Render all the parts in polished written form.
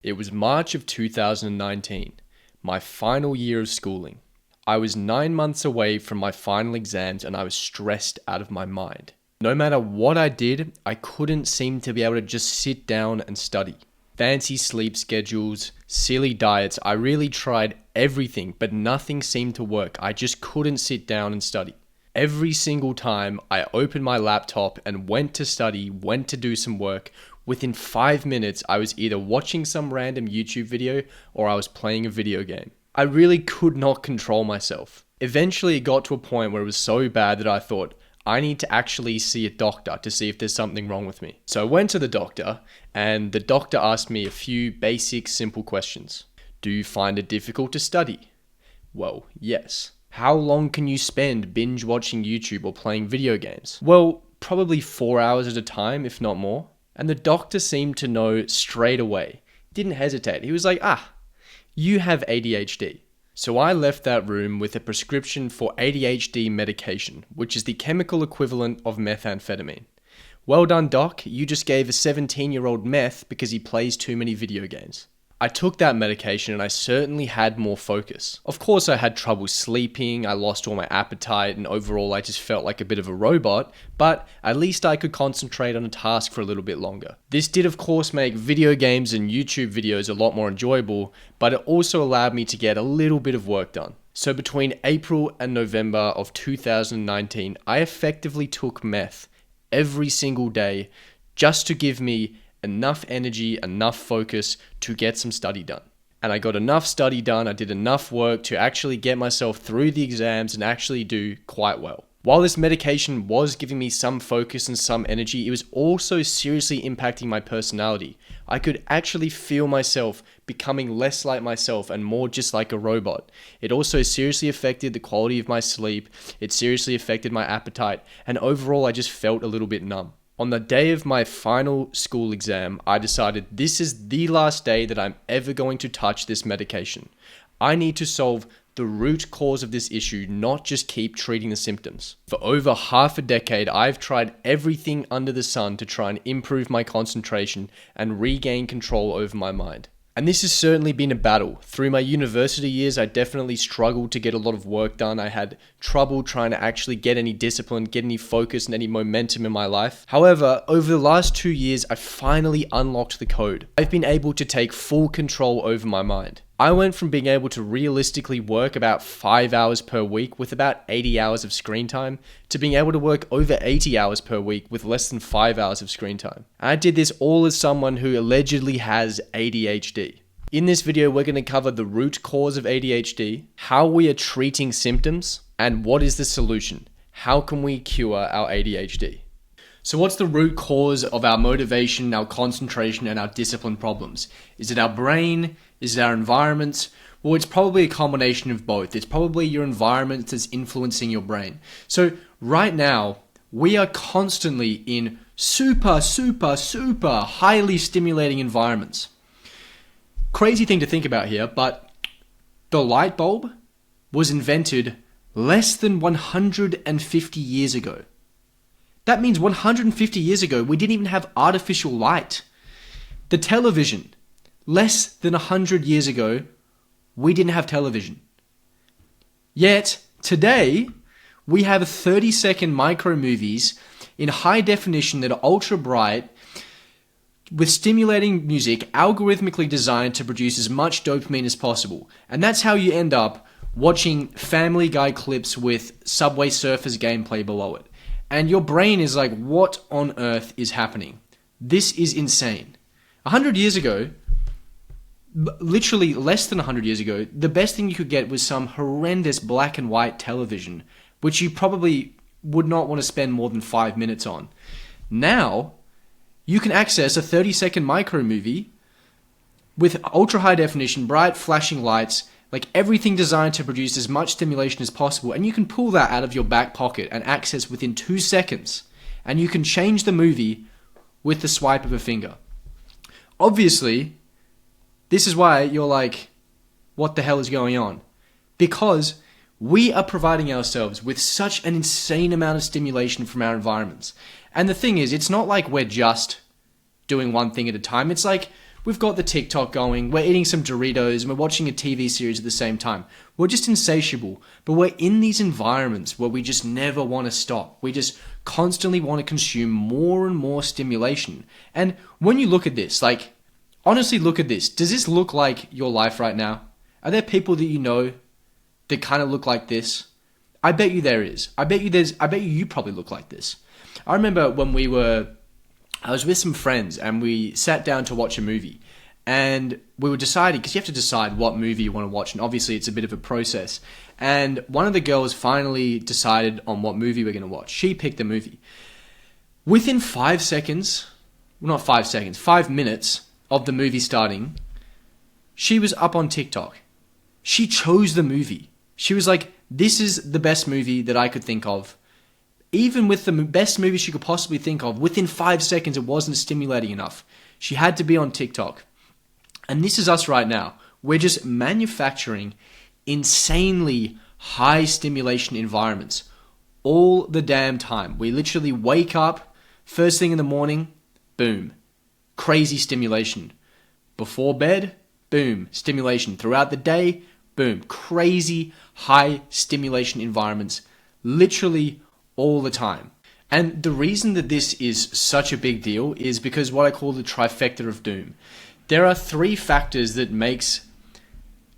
It was March of 2019, my final year of schooling. I was 9 months away from my final exams and I was stressed out of my mind. No matter what I did, I couldn't seem to be able to just sit down and study. Fancy sleep schedules, silly diets, I really tried everything, but nothing seemed to work. I just couldn't sit down and study. Every single time I opened my laptop and went to study, went to do some work, within 5 minutes, I was either watching some random YouTube video or I was playing a video game. I really could not control myself. Eventually, it got to a point where it was so bad that I thought, I need to actually see a doctor to see if there's something wrong with me. So I went to the doctor, and the doctor asked me a few basic, simple questions. Do you find it difficult to study? Well, yes. How long can you spend binge watching YouTube or playing video games? Well, probably 4 hours at a time, if not more. And the doctor seemed to know straight away. Didn't hesitate. He was like, you have ADHD. So I left that room with a prescription for ADHD medication, which is the chemical equivalent of methamphetamine. Well done, doc. You just gave a 17-year-old meth because he plays too many video games. I took that medication and I certainly had more focus. Of course, I had trouble sleeping, I lost all my appetite, and overall I just felt like a bit of a robot, but at least I could concentrate on a task for a little bit longer. This did of course make video games and YouTube videos a lot more enjoyable, but it also allowed me to get a little bit of work done. So between April and November of 2019, I effectively took meth every single day just to give me enough energy, enough focus to get some study done. And I got enough study done, I did enough work to actually get myself through the exams and actually do quite well. While this medication was giving me some focus and some energy, it was also seriously impacting my personality. I could actually feel myself becoming less like myself and more just like a robot. It also seriously affected the quality of my sleep, it seriously affected my appetite, and overall I just felt a little bit numb. On the day of my final school exam, I decided this is the last day that I'm ever going to touch this medication. I need to solve the root cause of this issue, not just keep treating the symptoms. For over half a decade, I've tried everything under the sun to try and improve my concentration and regain control over my mind. And this has certainly been a battle. Through my university years, I definitely struggled to get a lot of work done. I had trouble trying to actually get any discipline, get any focus and any momentum in my life. However, over the last 2 years, I finally unlocked the code. I've been able to take full control over my mind. I went from being able to realistically work about 5 hours per week with about 80 hours of screen time to being able to work over 80 hours per week with less than 5 hours of screen time. I did this all as someone who allegedly has ADHD. In this video, we're going to cover the root cause of ADHD, how we are treating symptoms, and what is the solution? How can we cure our ADHD? So what's the root cause of our motivation, our concentration, and our discipline problems? Is it our brain? Is it our environment? Well, it's probably a combination of both. It's probably your environment that's influencing your brain. So right now, we are constantly in super highly stimulating environments. Crazy thing to think about here, but the light bulb was invented less than 150 years ago. That means 150 years ago, we didn't even have artificial light. The television, less than 100 years ago, we didn't have television. Yet, today, we have 30-second micro movies in high definition that are ultra bright, with stimulating music algorithmically designed to produce as much dopamine as possible. And that's how you end up watching Family Guy clips with Subway Surfers gameplay below it. And your brain is like, what on earth is happening? This is insane. 100 years ago, literally less than 100 years ago, the best thing you could get was some horrendous black and white television, which you probably would not want to spend more than 5 minutes on. Now, you can access a 30-second micro movie with ultra high definition, bright flashing lights, like everything designed to produce as much stimulation as possible, and you can pull that out of your back pocket and access within 2 seconds, and you can change the movie with the swipe of a finger. Obviously, this is why you're like, what the hell is going on? Because we are providing ourselves with such an insane amount of stimulation from our environments. And the thing is, it's not like we're just doing one thing at a time. It's like we've got the TikTok going, we're eating some Doritos, and we're watching a TV series at the same time. We're just insatiable, but we're in these environments where we just never want to stop. We just constantly want to consume more and more stimulation. And when you look at this, like, honestly look at this. Does this look like your life right now? Are there people that you know that kind of look like this? I bet you there is. I bet you probably look like this. I remember when I was with some friends and we sat down to watch a movie, and we were deciding, because you have to decide what movie you want to watch, and obviously it's a bit of a process. And one of the girls finally decided on what movie we're going to watch. She picked the movie. Within 5 seconds, well, not 5 seconds, 5 minutes of the movie starting, she was up on TikTok. She chose the movie. She was like, this is the best movie that I could think of. Even with the best movie she could possibly think of, within 5 seconds, it wasn't stimulating enough. She had to be on TikTok. And this is us right now. We're just manufacturing insanely high stimulation environments all the damn time. We literally wake up, first thing in the morning, boom, crazy stimulation. Before bed, boom, stimulation. Throughout the day, boom, crazy high stimulation environments, literally all the time. And the reason that this is such a big deal is because what I call the trifecta of doom. There are 3 factors that makes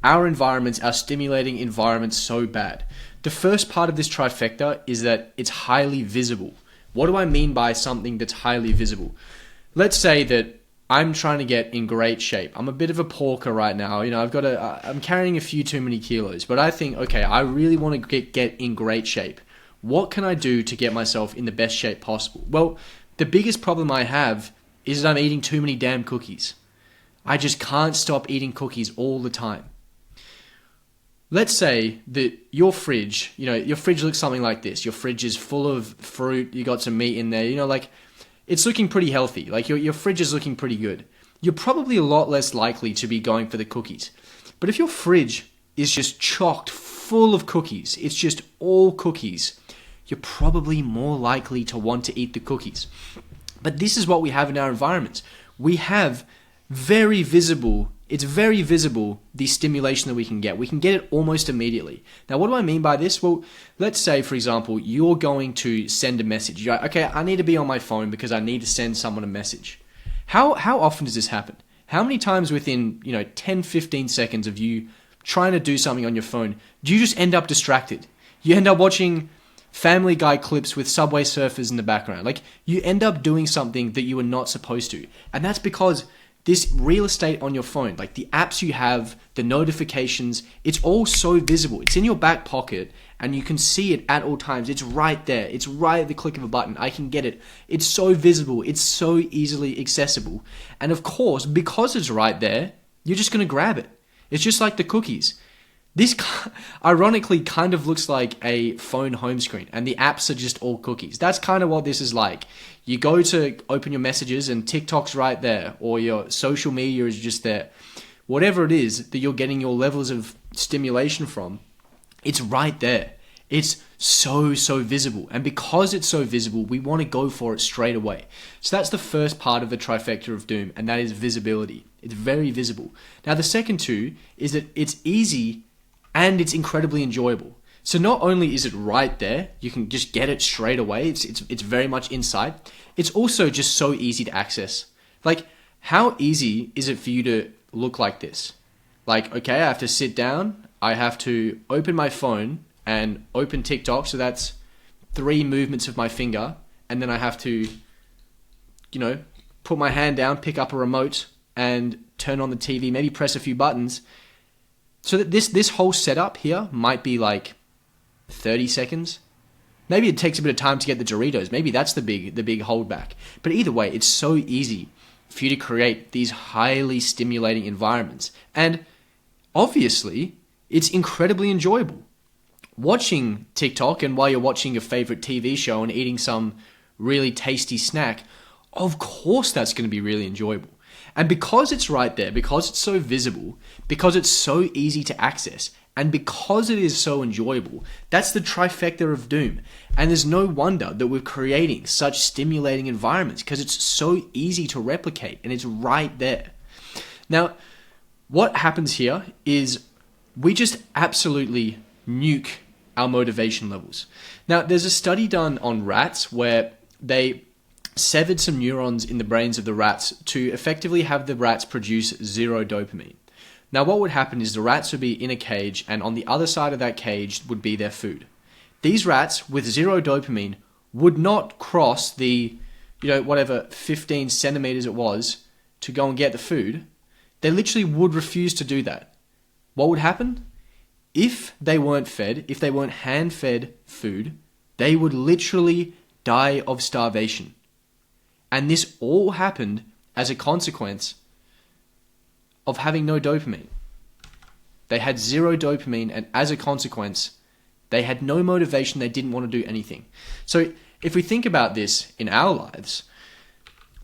our environments, our stimulating environments, so bad. The first part of this trifecta is that it's highly visible. What do I mean by something that's highly visible? Let's say that I'm trying to get in great shape. I'm a bit of a porker right now. You know, I'm carrying a few too many kilos, but I think, okay, I really want to get in great shape. What can I do to get myself in the best shape possible? Well, the biggest problem I have is that I'm eating too many damn cookies. I just can't stop eating cookies all the time. Let's say that your fridge looks something like this. Your fridge is full of fruit. You got some meat in there. You know, like, it's looking pretty healthy. Like, your fridge is looking pretty good. You're probably a lot less likely to be going for the cookies. But if your fridge is just chocked full of cookies, it's just all cookies, you're probably more likely to want to eat the cookies. But this is what we have in our environments. We have it's very visible, the stimulation that we can get. We can get it almost immediately. Now, what do I mean by this? Well, let's say, for example, you're going to send a message. You're like, okay, I need to be on my phone because I need to send someone a message. How often does this happen? How many times within, 10, 15 seconds of you trying to do something on your phone, do you just end up distracted? You end up watching Family Guy clips with Subway Surfers in the background. Like, you end up doing something that you were not supposed to. And that's because this real estate on your phone, like the apps you have, the notifications, it's all so visible. It's in your back pocket and you can see it at all times. It's right there. It's right at the click of a button. I can get it. It's so visible. It's so easily accessible. And of course, because it's right there, you're just going to grab it. It's just like the cookies. This ironically kind of looks like a phone home screen, and the apps are just all cookies. That's kind of what this is like. You go to open your messages and TikTok's right there, or your social media is just there. Whatever it is that you're getting your levels of stimulation from, it's right there. It's so visible. And because it's so visible, we want to go for it straight away. So that's the first part of the trifecta of doom, and that is visibility. It's very visible. Now, the second two is that it's easy and it's incredibly enjoyable. So not only is it right there, you can just get it straight away. It's very much inside. It's also just so easy to access. Like, how easy is it for you to look like this? Like, okay, I have to sit down. I have to open my phone and open TikTok. So that's 3 movements of my finger. And then I have to, put my hand down, pick up a remote and turn on the TV, maybe press a few buttons. So that this whole setup here might be like 30 seconds. Maybe it takes a bit of time to get the Doritos. Maybe that's the big holdback. But either way, it's so easy for you to create these highly stimulating environments. And obviously, it's incredibly enjoyable. Watching TikTok and while you're watching your favorite TV show and eating some really tasty snack, of course that's going to be really enjoyable. And because it's right there, because it's so visible, because it's so easy to access, and because it is so enjoyable, that's the trifecta of doom. And there's no wonder that we're creating such stimulating environments because it's so easy to replicate and it's right there. Now, what happens here is we just absolutely nuke our motivation levels. Now, there's a study done on rats where they severed some neurons in the brains of the rats to effectively have the rats produce zero dopamine. Now, what would happen is the rats would be in a cage, and on the other side of that cage would be their food. These rats with zero dopamine would not cross the, whatever 15 centimeters it was to go and get the food. They literally would refuse to do that. What would happen? If they weren't fed, if they weren't hand-fed food, they would literally die of starvation. And this all happened as a consequence of having no dopamine. They had zero dopamine, and as a consequence, they had no motivation. They didn't want to do anything. So if we think about this in our lives,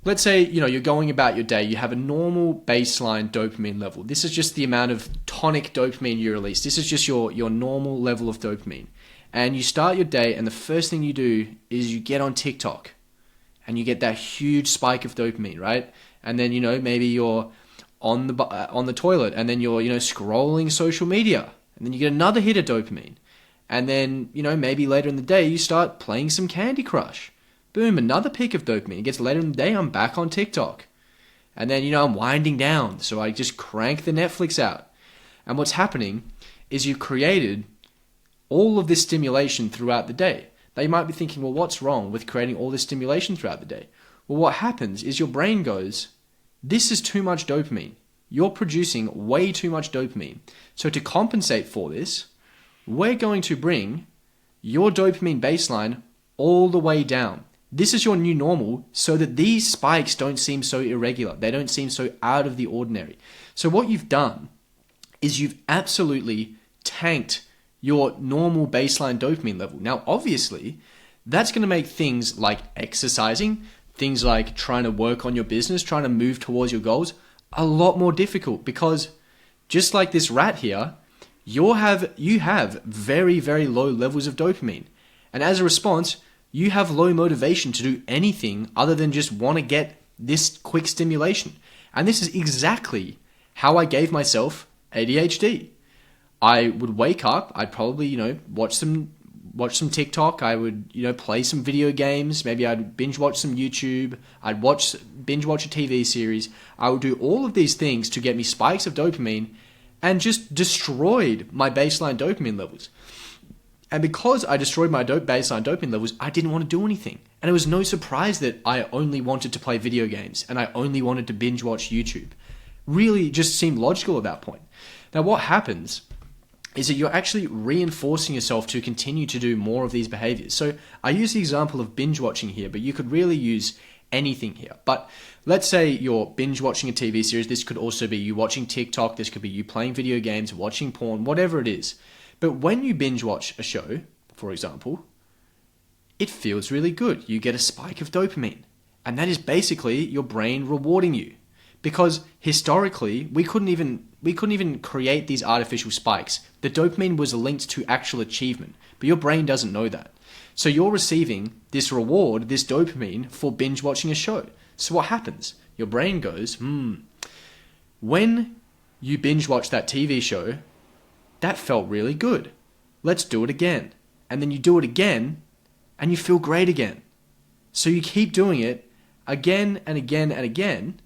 let's say, you're going about your day, you have a normal baseline dopamine level. This is just the amount of tonic dopamine you release. This is just your normal level of dopamine. And you start your day, and the first thing you do is you get on TikTok, and you get that huge spike of dopamine, right? And then, maybe you're on the toilet, and then you're, scrolling social media, and then you get another hit of dopamine. And then, maybe later in the day, you start playing some Candy Crush. Boom, another peak of dopamine. It gets later in the day, I'm back on TikTok. And then, I'm winding down, so I just crank the Netflix out. And what's happening is you've created all of this stimulation throughout the day. Now, you might be thinking, well, what's wrong with creating all this stimulation throughout the day? Well, what happens is your brain goes, this is too much dopamine. You're producing way too much dopamine. So to compensate for this, we're going to bring your dopamine baseline all the way down. This is your new normal so that these spikes don't seem so irregular. They don't seem so out of the ordinary. So what you've done is you've absolutely tanked your normal baseline dopamine level. Now, obviously, that's going to make things like exercising, things like trying to work on your business, trying to move towards your goals, a lot more difficult, because just like this rat here, you have very, very low levels of dopamine. And as a response, you have low motivation to do anything other than just want to get this quick stimulation. And this is exactly how I gave myself ADHD. I would wake up, I'd probably, watch some TikTok, I would, play some video games, maybe I'd binge watch some YouTube, I'd binge watch a TV series. I would do all of these things to get me spikes of dopamine, and just destroyed my baseline dopamine levels. And because I destroyed my baseline dopamine levels, I didn't want to do anything. And it was no surprise that I only wanted to play video games, and I only wanted to binge watch YouTube. Really just seemed logical at that point. Now, what happens is that you're actually reinforcing yourself to continue to do more of these behaviors. So I use the example of binge watching here, but you could really use anything here. But let's say you're binge watching a TV series. This could also be you watching TikTok. This could be you playing video games, watching porn, whatever it is. But when you binge watch a show, for example, it feels really good. You get a spike of dopamine. And that is basically your brain rewarding you. Because historically, we couldn't even create these artificial spikes. The dopamine was linked to actual achievement, but your brain doesn't know that. So you're receiving this reward, this dopamine, for binge watching a show. So what happens? Your brain goes, when you binge watch that TV show, that felt really good. Let's do it again. And then you do it again, and you feel great again. So you keep doing it again and again and again,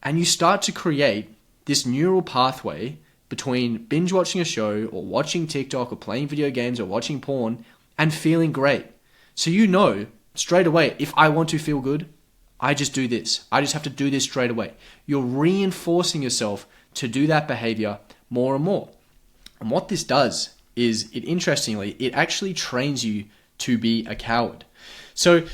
and you start to create this neural pathway between binge watching a show or watching TikTok or playing video games or watching porn and feeling great. So you know straight away, if I want to feel good, I just do this. I just have to do this straight away. You're reinforcing yourself to do that behavior more and more. And what this does is, interestingly, it actually trains you to be a coward. So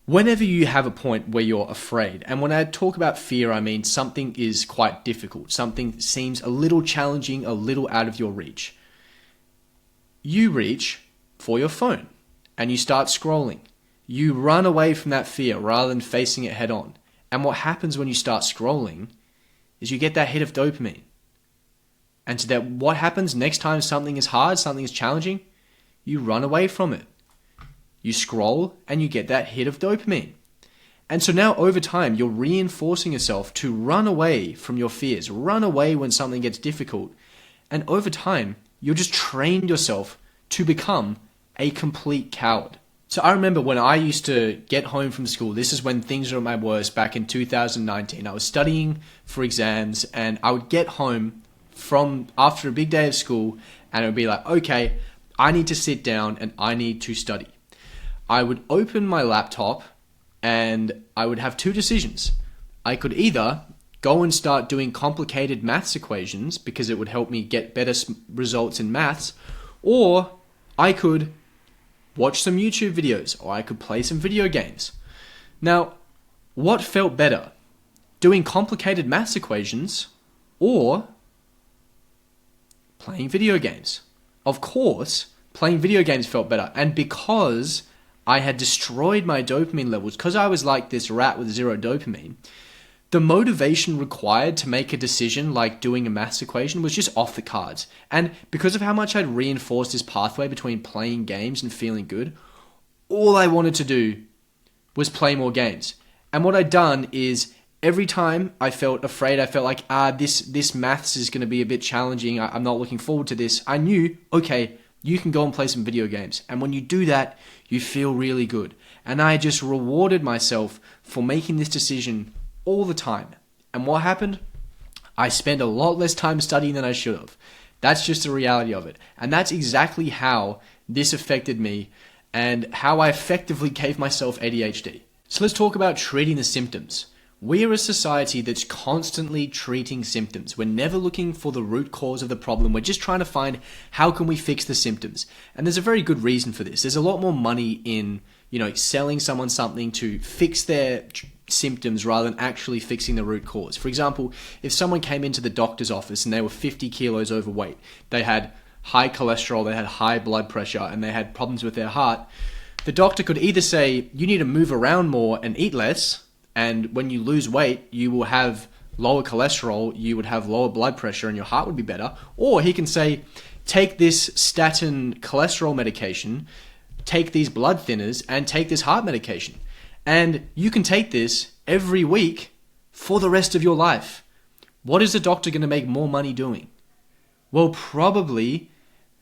whenever you have a point where you're afraid, and when I talk about fear, I mean something is quite difficult, something seems a little challenging, a little out of your reach. You reach for your phone and you start scrolling. You run away from that fear rather than facing it head on. And what happens when you start scrolling is you get that hit of dopamine. And so that what happens next time something is hard, something is challenging, you run away from it. You scroll and you get that hit of dopamine. And so now over time, you're reinforcing yourself to run away from your fears, run away when something gets difficult. And over time, you'll just train yourself to become a complete coward. So I remember when I used to get home from school, this is when things were at my worst back in 2019. I was studying for exams and I would get home from after a big day of school and it would be like, okay, I need to sit down and I need to study. I would open my laptop and I would have two decisions. I could either go and start doing complicated maths equations because it would help me get better results in maths, or I could watch some YouTube videos, or I could play some video games. Now, what felt better? Doing complicated maths equations or playing video games? Of course, playing video games felt better. And because I had destroyed my dopamine levels, because I was like this rat with zero dopamine, the motivation required to make a decision like doing a maths equation was just off the cards. And because of how much I'd reinforced this pathway between playing games and feeling good, all I wanted to do was play more games. And what I'd done is every time I felt afraid, I felt like, this maths is going to be a bit challenging, I'm not looking forward to this, I knew, okay, you can go and play some video games. And when you do that, you feel really good. And I just rewarded myself for making this decision all the time. And what happened? I spent a lot less time studying than I should have. That's just the reality of it. And that's exactly how this affected me and how I effectively gave myself ADHD. So let's talk about treating the symptoms. We are a society that's constantly treating symptoms. We're never looking for the root cause of the problem. We're just trying to find how can we fix the symptoms. And there's a very good reason for this. There's a lot more money in, selling someone something to fix their symptoms rather than actually fixing the root cause. For example, if someone came into the doctor's office and they were 50 kilos overweight, they had high cholesterol, they had high blood pressure, and they had problems with their heart, the doctor could either say, you need to move around more and eat less, and when you lose weight, you will have lower cholesterol, you would have lower blood pressure, and your heart would be better. Or he can say, take this statin cholesterol medication, take these blood thinners, and take this heart medication. And you can take this every week for the rest of your life. What is the doctor going to make more money doing? Well, probably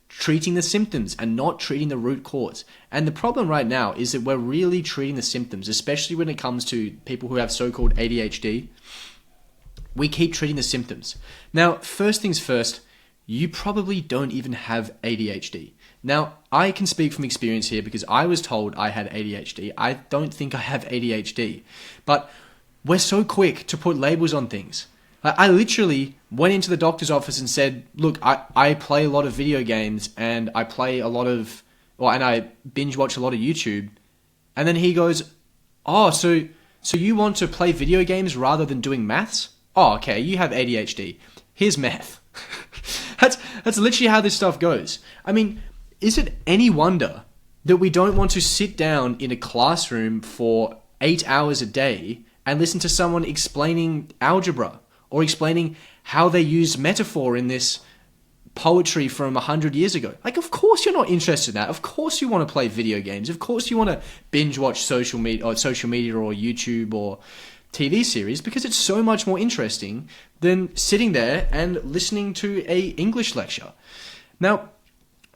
treating the symptoms and not treating the root cause. And the problem right now is that we're really treating the symptoms, especially when it comes to people who have so-called ADHD. We keep treating the symptoms. Now, first things first, you probably don't even have ADHD. Now, I can speak from experience here because I was told I had ADHD. I don't think I have ADHD, but we're so quick to put labels on things. I literally went into the doctor's office and said, look, I play a lot of video games and I play a lot of, and I binge watch a lot of YouTube. And then he goes, oh, so you want to play video games rather than doing maths? Oh, okay, you have ADHD. Here's math. That's literally how this stuff goes. I mean, is it any wonder that we don't want to sit down in a classroom for 8 hours a day and listen to someone explaining algebra or explaining how they used metaphor in this poetry from 100 years ago? Like, of course you're not interested in that. Of course you want to play video games. Of course you want to binge watch social media or YouTube or TV series because it's so much more interesting than sitting there and listening to a English lecture. Now,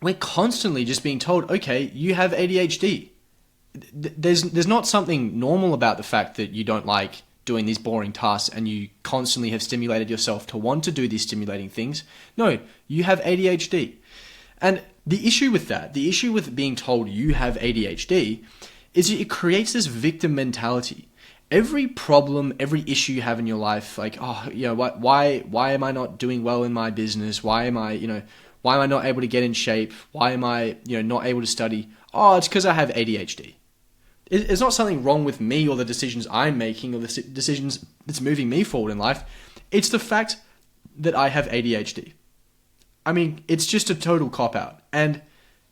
we're constantly just being told, okay, you have ADHD. There's not something normal about the fact that you don't like doing these boring tasks and you constantly have stimulated yourself to want to do these stimulating things. No, you have ADHD. And the issue with that, the issue with being told you have ADHD is it creates this victim mentality. Every problem, every issue you have in your life, like, why am I not doing well in my business? Why am I not able to get in shape? Why am I, not able to study? Oh, it's because I have ADHD. It's not something wrong with me or the decisions I'm making or the decisions that's moving me forward in life. It's the fact that I have ADHD. I mean, it's just a total cop-out. And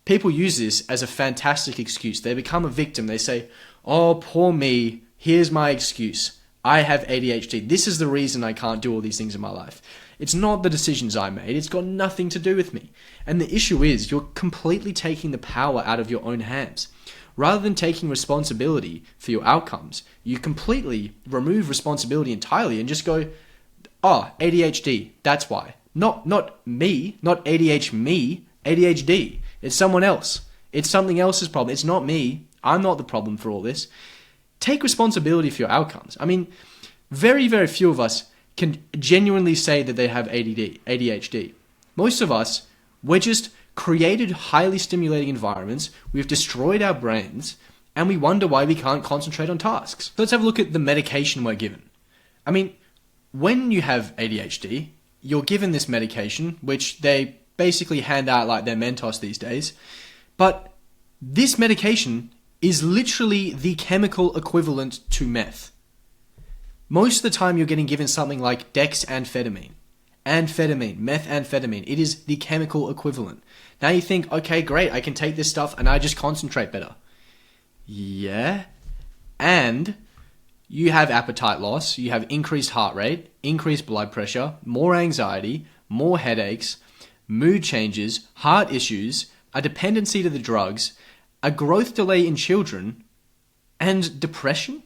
people use this as a fantastic excuse. They become a victim. They say, oh, poor me. Here's my excuse. I have ADHD. This is the reason I can't do all these things in my life. It's not the decisions I made. It's got nothing to do with me. And the issue is you're completely taking the power out of your own hands. rather than taking responsibility for your outcomes, you completely remove responsibility entirely and just go, oh, ADHD, that's why. Not me, not ADHD me, ADHD. It's someone else. It's something else's problem. It's not me. I'm not the problem for all this. Take responsibility for your outcomes. I mean, very, very few of us can genuinely say that they have ADHD. Most of us, we're just created highly stimulating environments, we've destroyed our brains, and we wonder why we can't concentrate on tasks. So let's have a look at the medication we're given. I mean, when you have ADHD, you're given this medication, which they basically hand out like they're Mentos these days, but this medication is literally the chemical equivalent to meth. Most of the time you're getting given something like dexamphetamine, methamphetamine. It is the chemical equivalent. Now you think, okay, great, I can take this stuff and I just concentrate better. Yeah. And you have appetite loss, you have increased heart rate, increased blood pressure, more anxiety, more headaches, mood changes, heart issues, a dependency to the drugs, a growth delay in children, and depression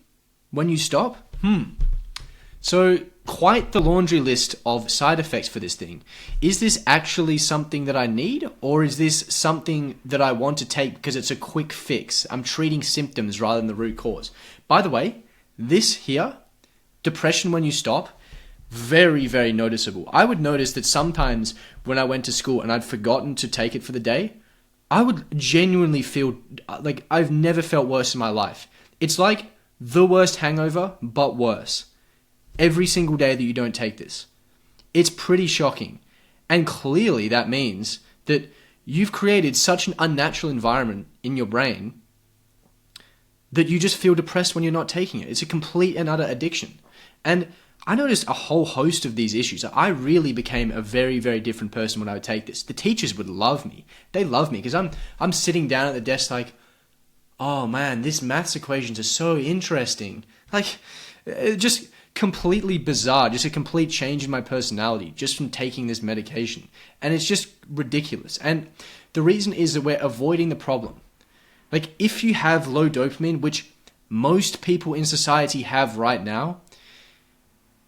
when you stop? So quite the laundry list of side effects for this thing. Is this actually something that I need, or is this something that I want to take because it's a quick fix? I'm treating symptoms rather than the root cause. By the way, this here, depression when you stop, very, very noticeable. I would notice that sometimes when I went to school and I'd forgotten to take it for the day, I would genuinely feel like I've never felt worse in my life. It's like the worst hangover, but worse. Every single day that you don't take this. It's pretty shocking. And clearly that means that you've created such an unnatural environment in your brain that you just feel depressed when you're not taking it. It's a complete and utter addiction. And I noticed a whole host of these issues. I really became a very, very different person when I would take this. The teachers would love me. They love me because I'm sitting down at the desk like, oh man, this maths equations are so interesting. Like, just completely bizarre, just a complete change in my personality just from taking this medication. And it's just ridiculous. And the reason is that we're avoiding the problem. Like, if you have low dopamine, which most people in society have right now,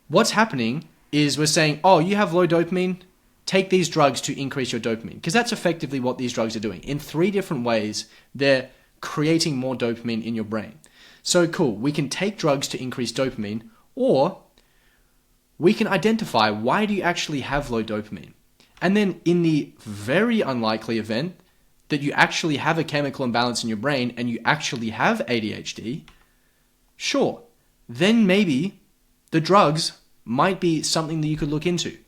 what's happening is we're saying, oh, you have low dopamine, take these drugs to increase your dopamine. Because that's effectively what these drugs are doing. In 3 different ways, they're creating more dopamine in your brain. So cool, we can take drugs to increase dopamine, or we can identify why do you actually have low dopamine. And then in the very unlikely event that you actually have a chemical imbalance in your brain and you actually have ADHD, sure, then maybe the drugs might be something that you could look into.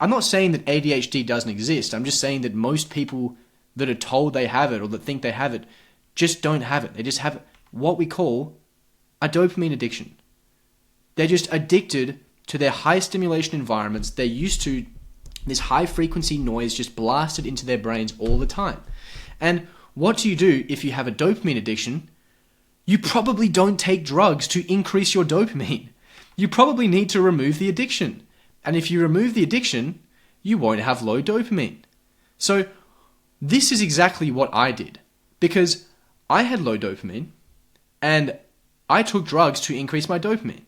I'm not saying that ADHD doesn't exist. I'm just saying that most people that are told they have it or that think they have it just don't have it. They just have what we call a dopamine addiction. They're just addicted to their high stimulation environments. They're used to this high frequency noise just blasted into their brains all the time. And what do you do if you have a dopamine addiction? You probably don't take drugs to increase your dopamine. You probably need to remove the addiction. And if you remove the addiction, you won't have low dopamine. So this is exactly what I did, because I had low dopamine and I took drugs to increase my dopamine.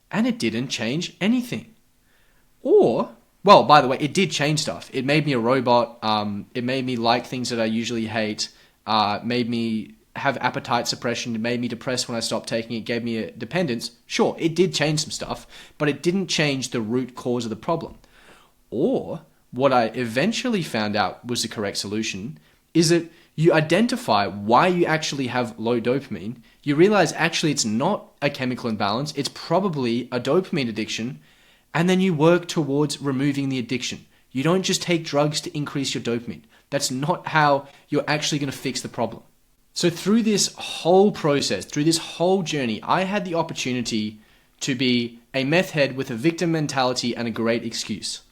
And it didn't change anything. Or, well, by the way, it did change stuff. It made me a robot. It made me like things that I usually hate. Made me have appetite suppression. It made me depressed when I stopped taking it. Gave me a dependence. Sure, it did change some stuff, but it didn't change the root cause of the problem. Or, what I eventually found out was the correct solution is that you identify why you actually have low dopamine. You realize actually it's not a chemical imbalance. It's probably a dopamine addiction. And then you work towards removing the addiction. You don't just take drugs to increase your dopamine. That's not how you're actually going to fix the problem. So through this whole process, through this whole journey, I had the opportunity to be a meth head with a victim mentality and a great excuse.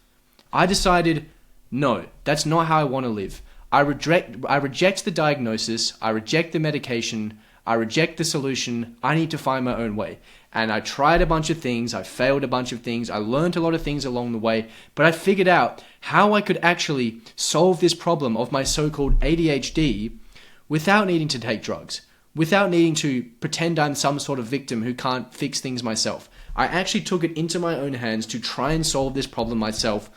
I decided, no, that's not how I want to live. I reject the diagnosis, I reject the medication, I reject the solution, I need to find my own way. And I tried a bunch of things, I failed a bunch of things, I learned a lot of things along the way, but I figured out how I could actually solve this problem of my so-called ADHD without needing to take drugs, without needing to pretend I'm some sort of victim who can't fix things myself. I actually took it into my own hands to try and solve this problem myself.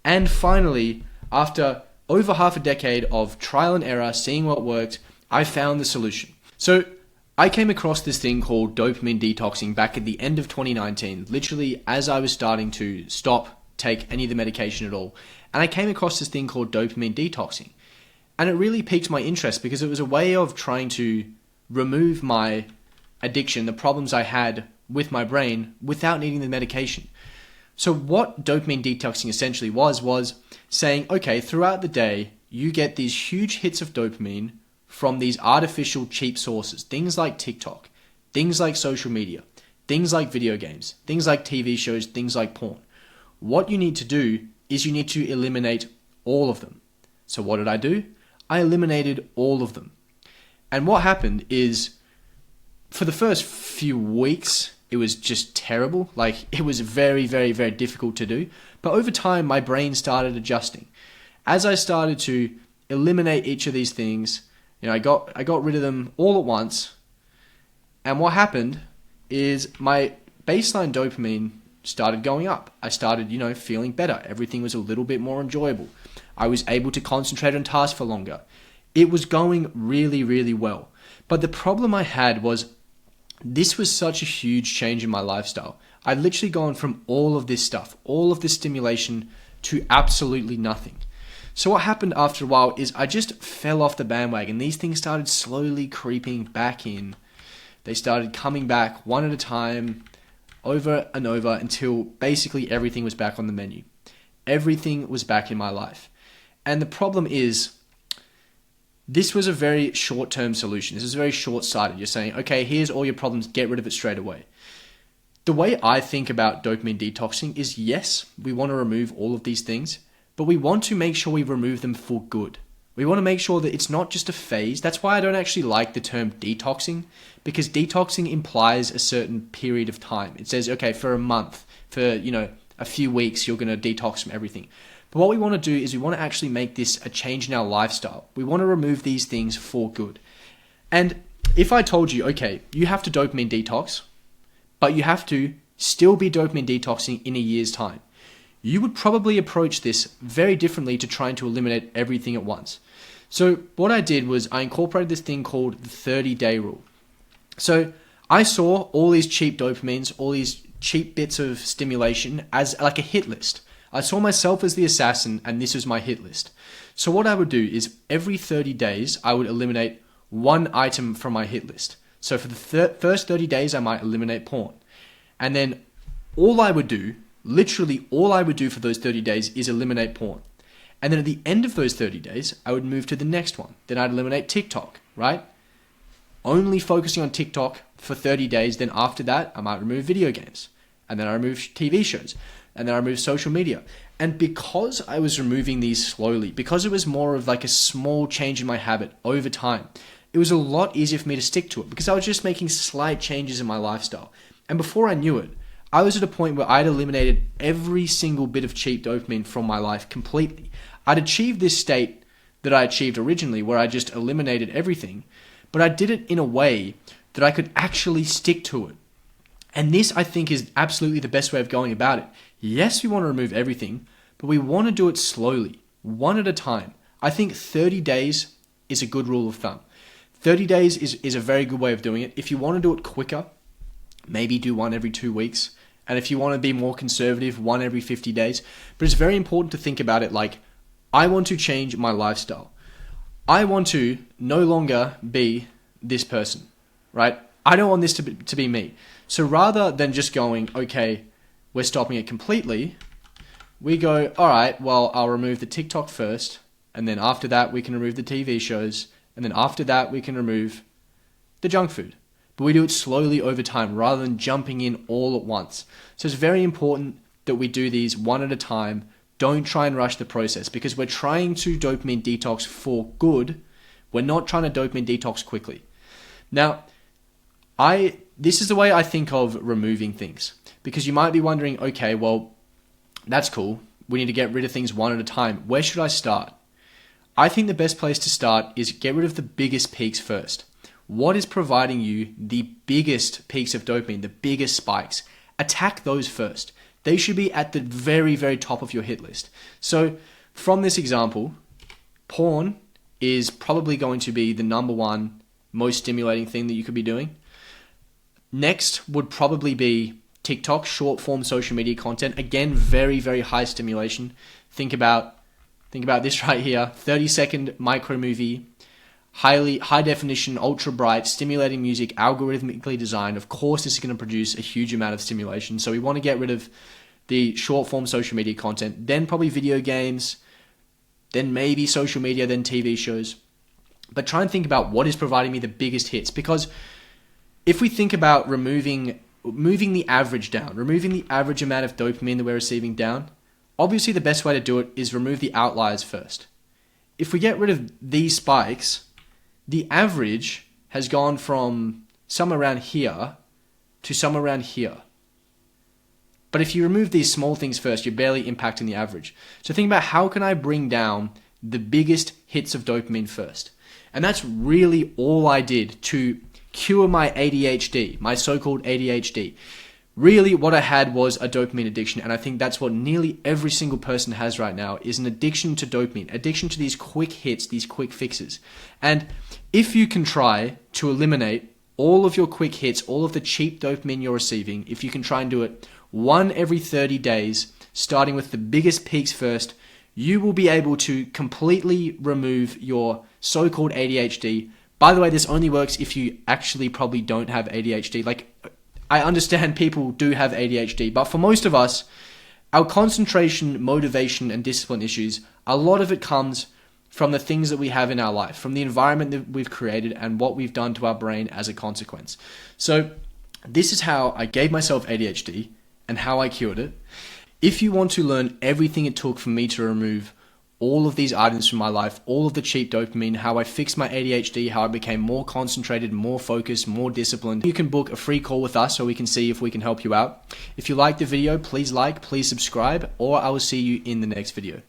And finally, after over half a decade of trial and error, seeing what worked, I found the solution. So I came across this thing called dopamine detoxing back at the end of 2019, literally as I was starting to take any of the medication at all. And I came across this thing called dopamine detoxing. And it really piqued my interest because it was a way of trying to remove my addiction, the problems I had with my brain without needing the medication. So what dopamine detoxing essentially was saying, okay, throughout the day, you get these huge hits of dopamine from these artificial cheap sources, things like TikTok, things like social media, things like video games, things like TV shows, things like porn. What you need to do is you need to eliminate all of them. So what did I do? I eliminated all of them. And what happened is, for the first few weeks, it was just terrible. Like, it was very, very, very difficult to do. But over time, my brain started adjusting. As I started to eliminate each of these things, I got rid of them all at once. And what happened is my baseline dopamine started going up. I started, feeling better. Everything was a little bit more enjoyable. I was able to concentrate on tasks for longer. It was going really, really well. But the problem I had was this was such a huge change in my lifestyle. I'd literally gone from all of this stuff, all of this stimulation, to absolutely nothing. So what happened after a while is I just fell off the bandwagon. These things started slowly creeping back in. They started coming back one at a time, over and over, until basically everything was back on the menu. Everything was back in my life. And the problem is, this was a very short-term solution. This is very short-sighted. You're saying, okay, here's all your problems, get rid of it straight away. The way I think about dopamine detoxing is, yes, we want to remove all of these things, but we want to make sure we remove them for good. We want to make sure that it's not just a phase. That's why I don't actually like the term detoxing, because detoxing implies a certain period of time. It says, okay, for a month, for, a few weeks, you're going to detox from everything. But what we want to do is we want to actually make this a change in our lifestyle. We want to remove these things for good. And if I told you, okay, you have to dopamine detox, but you have to still be dopamine detoxing in a year's time, you would probably approach this very differently to trying to eliminate everything at once. So what I did was I incorporated this thing called the 30-day rule. So I saw all these cheap dopamines, all these cheap bits of stimulation as like a hit list. I saw myself as the assassin, and this was my hit list. So what I would do is every 30 days, I would eliminate one item from my hit list. So for the first 30 days, I might eliminate porn. And then literally all I would do for those 30 days is eliminate porn. And then at the end of those 30 days, I would move to the next one. Then I'd eliminate TikTok, right? Only focusing on TikTok for 30 days. Then after that, I might remove video games. And then I remove TV shows. And then I removed social media. And because I was removing these slowly, because it was more of like a small change in my habit over time, it was a lot easier for me to stick to it because I was just making slight changes in my lifestyle. And before I knew it, I was at a point where I'd eliminated every single bit of cheap dopamine from my life completely. I'd achieved this state that I achieved originally where I just eliminated everything, but I did it in a way that I could actually stick to it. And this, I think, is absolutely the best way of going about it. Yes, we want to remove everything, but we want to do it slowly, one at a time. I think 30 days is a good rule of thumb. 30 days is a very good way of doing it. If you want to do it quicker, maybe do one every 2 weeks. And if you want to be more conservative, one every 50 days. But it's very important to think about it like, I want to change my lifestyle. I want to no longer be this person, right? I don't want this to be me. So rather than just going, okay, we're stopping it completely, we go, all right, well, I'll remove the TikTok first, and then after that, we can remove the TV shows, and then after that, we can remove the junk food. But we do it slowly over time rather than jumping in all at once. So it's very important that we do these one at a time. Don't try and rush the process because we're trying to dopamine detox for good. We're not trying to dopamine detox quickly. Now, this is the way I think of removing things. Because you might be wondering, okay, well, that's cool. We need to get rid of things one at a time. Where should I start? I think the best place to start is get rid of the biggest peaks first. what is providing you the biggest peaks of dopamine, the biggest spikes. Attack those first. They should be at the very, very top of your hit list. So from this example, porn is probably going to be the number one most stimulating thing that you could be doing. Next would probably be TikTok, short form social media content. Again, very, very high stimulation. Think about this right here. 30-second micro movie, high definition, ultra bright, stimulating music, algorithmically designed. Of course, this is going to produce a huge amount of stimulation. So we want to get rid of the short form social media content, then probably video games, then maybe social media, then TV shows. But try and think about what is providing me the biggest hits, because if we think about moving the average down, removing the average amount of dopamine that we're receiving down, obviously the best way to do it is remove the outliers first. If we get rid of these spikes, the average has gone from somewhere around here to somewhere around here. But if you remove these small things first, you're barely impacting the average. So think about, how can I bring down the biggest hits of dopamine first? And that's really all I did to cure my ADHD, my so-called ADHD. Really what I had was a dopamine addiction, and I think that's what nearly every single person has right now, is an addiction to dopamine, addiction to these quick hits, these quick fixes. And if you can try to eliminate all of your quick hits, all of the cheap dopamine you're receiving, if you can try and do it one every 30 days, starting with the biggest peaks first, you will be able to completely remove your so-called ADHD. By the way, this only works if you actually probably don't have ADHD. Like, I understand people do have ADHD, but for most of us, our concentration, motivation, and discipline issues, a lot of it comes from the things that we have in our life, from the environment that we've created and what we've done to our brain as a consequence. So this is how I gave myself ADHD and how I cured it. If you want to learn everything it took for me to remove all of these items from my life, all of the cheap dopamine, how I fixed my ADHD, how I became more concentrated, more focused, more disciplined, you can book a free call with us so we can see if we can help you out. If you like the video, please subscribe, or I will see you in the next video.